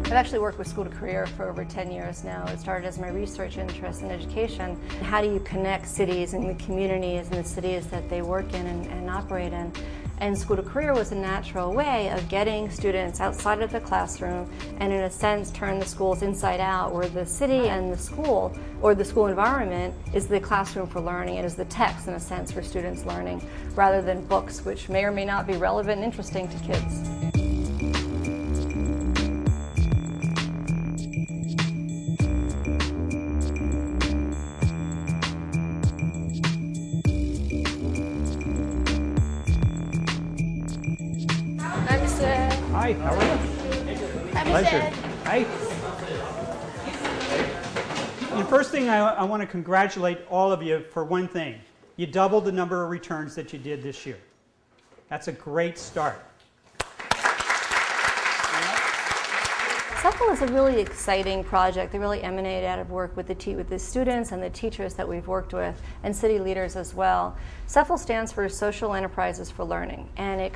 I've actually worked with School to Career for over 10 years now. It started as my research interest in education. How do you connect cities and the communities and the cities that they work in and operate in? And School to Career was a natural way of getting students outside of the classroom and, in a sense, turn the schools inside out, where the city and the school, or the school environment, is the classroom for learning. It is the text, in a sense, for students learning, rather than books, which may or may not be relevant and interesting to kids. Hi, how are you? Pleasure. Hi. The first thing I want to congratulate all of you for one thing. You doubled the number of returns that you did this year. That's a great start. SEFL is a really exciting project. They really emanate out of work with the students and the teachers that we've worked with, and city leaders as well. SEFL stands for Social Enterprises for Learning, and it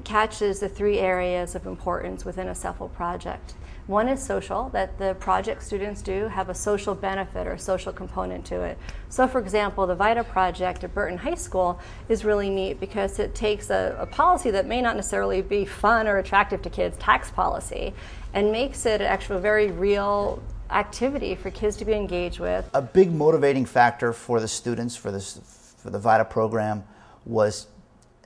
catches the three areas of importance within a SEFL project. One is social, that the project students do have a social benefit or social component to it. So for example, the VITA project at Burton High School is really neat because it takes a policy that may not necessarily be fun or attractive to kids, tax policy, and makes it actually a very real activity for kids to be engaged with. A big motivating factor for the students for the VITA program was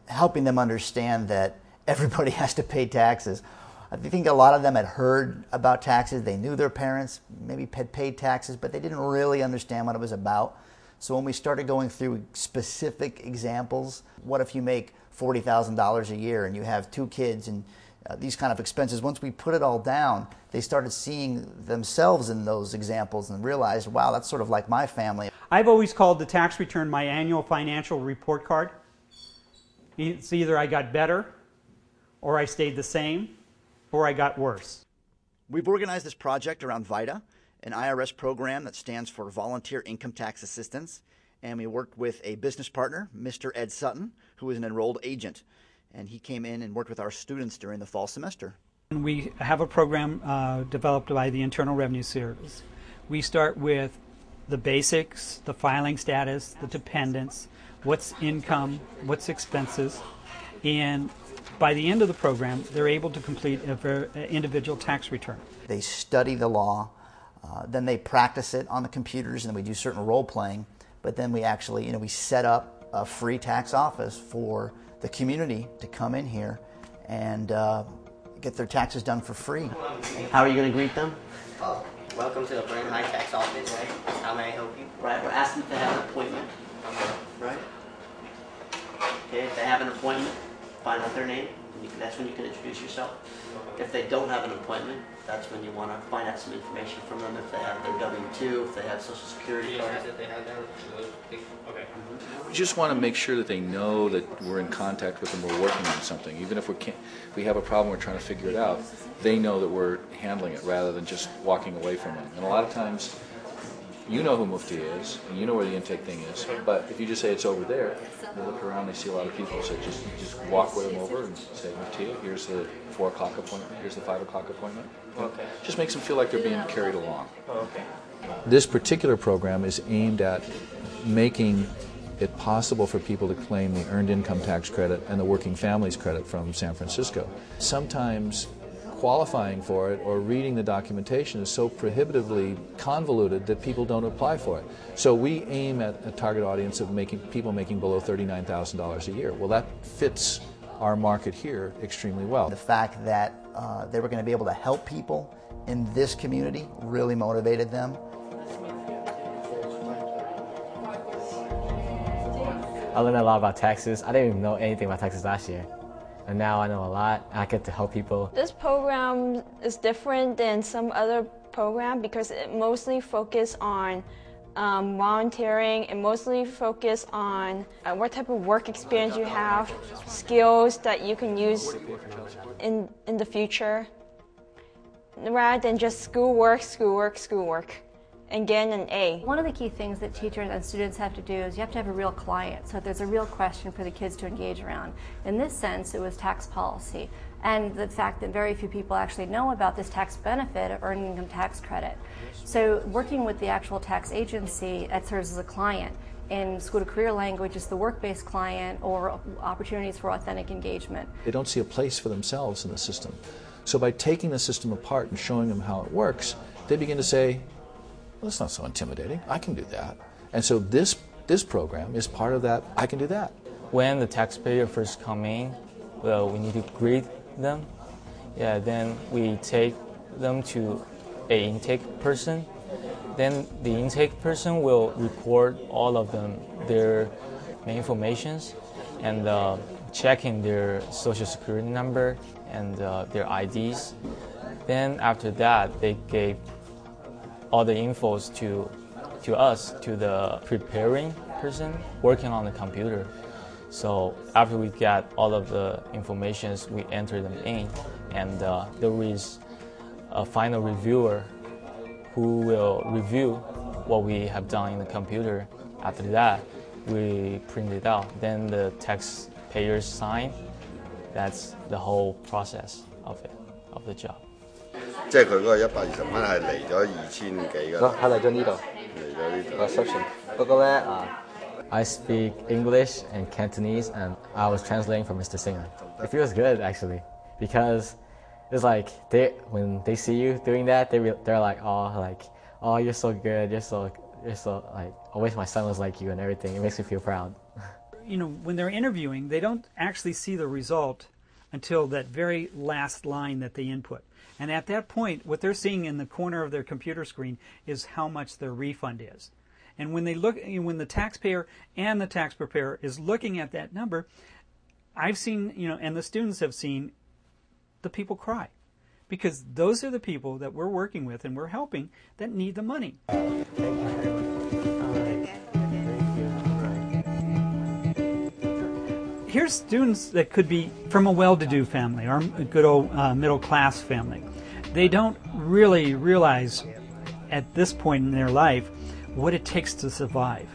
helping them understand that everybody has to pay taxes. I think a lot of them had heard about taxes. They knew their parents maybe had paid taxes, but they didn't really understand what it was about. So when we started going through specific examples, what if you make $40,000 a year and you have 2 kids and these kind of expenses, once we put it all down, they started seeing themselves in those examples and realized, wow, that's sort of like my family. I've always called the tax return my annual financial report card. It's either I got better, or I stayed the same, or I got worse. We've organized this project around VITA, an IRS program that stands for Volunteer Income Tax Assistance, and we worked with a business partner, Mr. Ed Sutton, who is an enrolled agent, and he came in and worked with our students during the fall semester. We have a program developed by the Internal Revenue Service. We start with the basics, the filing status, the dependents, what's income, what's expenses, and by the end of the program, they're able to complete an individual tax return. They study the law, then they practice it on the computers, and then we do certain role playing, but then we actually, we set up a free tax office for the community to come in here and get their taxes done for free. How are you going to greet them? Welcome to the Burton High Tax Office. How may I help you? Right, we're asking if they have an appointment. Right? Okay, if they have an appointment, find out their name. That's when you can introduce yourself. If they don't have an appointment, that's when you want to find out some information from them. If they have their W-2, if they have Social Security card. Okay. We just want to make sure that they know that we're in contact with them, we're working on something. Even if we have a problem, we're trying to figure it out, they know that we're handling it rather than just walking away from them. And a lot of times, you know who Mufti is, and you know where the intake thing is, but if you just say it's over there, they look around, they see a lot of people, so just walk with them over and say, Mufti, here's the 4 o'clock appointment, here's the 5 o'clock appointment. Okay. Just makes them feel like they're being carried along. Okay. This particular program is aimed at making it possible for people to claim the Earned Income Tax Credit and the Working Families Credit from San Francisco. Sometimes qualifying for it or reading the documentation is so prohibitively convoluted that people don't apply for it. So we aim at a target audience of people making below $39,000 a year. Well, that fits our market here extremely well. The fact that they were going to be able to help people in this community really motivated them. I learned a lot about taxes. I didn't even know anything about taxes last year. And now I know a lot. I get to help people. This program is different than some other program because it mostly focuses on volunteering and mostly focus on what type of work experience you have, skills that you can use in the future, rather than just schoolwork, schoolwork, schoolwork. and getting an A. One of the key things that teachers and students have to do is you have to have a real client, so there's a real question for the kids to engage around. In this sense, it was tax policy, and the fact that very few people actually know about this tax benefit of earned income tax credit. So working with the actual tax agency that serves as a client. In school to career language, it's the work-based client or opportunities for authentic engagement. They don't see a place for themselves in the system. So by taking the system apart and showing them how it works, they begin to say, well, it's not so intimidating, I can do that. And so this program is part of that, I can do that. When the taxpayer first come in, well, we need to greet them. Yeah, then we take them to an intake person. Then the intake person will record all of them, their informations, and checking their social security number and their IDs. Then after that, they gave all the infos to us, to the preparing person working on the computer. So after we get all of the informations, we enter them in, and there is a final reviewer who will review what we have done in the computer. After that, we print it out. Then the taxpayers sign. That's the whole process of it, of the job. 即係佢嗰個120蚊係嚟咗2000幾㗎啦。係嚟咗呢度。嚟咗呢度。section 嗰個咧I speak English and Cantonese, and I was translating for Mr. Singer. It feels good actually, because it's like when they see you doing that, they're like, oh, you're so good, you're so like, I wish my son was like you and everything. It makes me feel proud. You know, when they're interviewing, they don't actually see the result until that very last line that they input. And at that point, what they're seeing in the corner of their computer screen is how much their refund is. And when when the taxpayer and the tax preparer is looking at that number, I've seen, and the students have seen, the people cry, because those are the people that we're working with and we're helping that need the money. Here's students that could be from a well-to-do family or a good old middle-class family. They don't really realize at this point in their life what it takes to survive.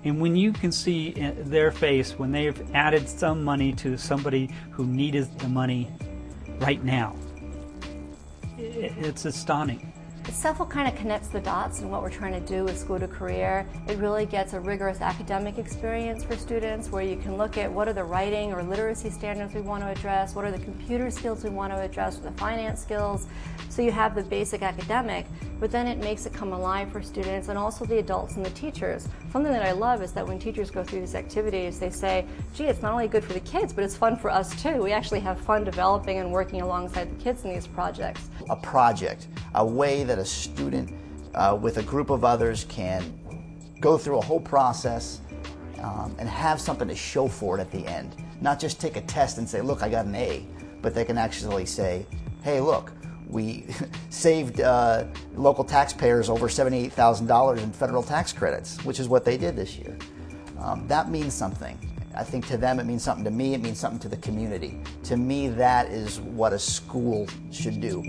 And when you can see their face when they've added some money to somebody who needed the money right now, it's astounding. SEFL kind of connects the dots in what we're trying to do with school to career. It really gets a rigorous academic experience for students where you can look at what are the writing or literacy standards we want to address, what are the computer skills we want to address, the finance skills. So you have the basic academic, but then it makes it come alive for students and also the adults and the teachers. Something that I love is that when teachers go through these activities, they say, gee, it's not only good for the kids, but it's fun for us too. We actually have fun developing and working alongside the kids in these projects. A project, a way that a student with a group of others can go through a whole process and have something to show for it at the end. Not just take a test and say, look, I got an A, but they can actually say, hey, look, we saved local taxpayers over $78,000 in federal tax credits, which is what they did this year. That means something. I think to them it means something. To me it means something to the community. To me that is what a school should do.